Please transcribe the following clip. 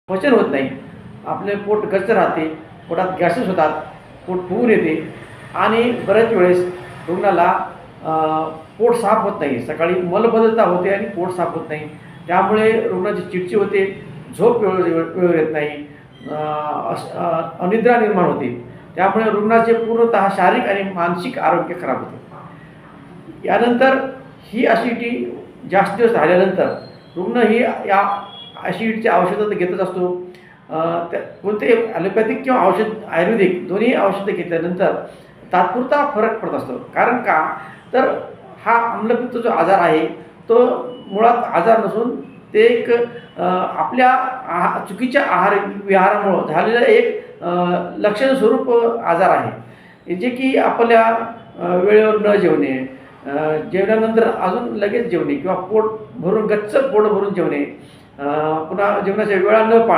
पचन होत नाही, आपले पोट गच्च राहते, पोटात गॅसेस होतात, पोट फुगून येते आणि बऱ्याच वेळेस रुग्णाला पोट साफ होत नाही, सकाळी मलबद्धता होते आणि पोट साफ होत नाही, त्यामुळे रुग्णाची चिडचिड होते, झोप वेळेवर येत नाही, अनिद्रा निर्माण होते, त्यामुळे रुग्णाचे पूर्णतः शारीरिक आणि मानसिक आरोग्य खराब होते. यानंतर ही ॲसिडिटी जास्त दिवस राहिल्यानंतर रुग्ण ही या ॲसिडिटीचे औषधं तर घेतच असतो. त्या कोणते ॲलोपॅथिक किंवा आयुर्वेदिक दोन्ही औषधं घेतल्यानंतर तात्पुरता फरक पडत असतो. कारण का, तर हा आम्लपित्त जो आजार आहे तो मुळात आजार नसून ते एक आपल्या चुकीच्या आहार विहारामुळं झालेलं एक लक्षण स्वरूप आजार आहे, जे की आपल्या वेळेवर न जेवणे, जेवणानंतर अजून लगेच जेवणे किंवा पोट भरून गच्च पोट भरून जेवणे, पुन्हा जेवणाच्या वेळा न पाळणे,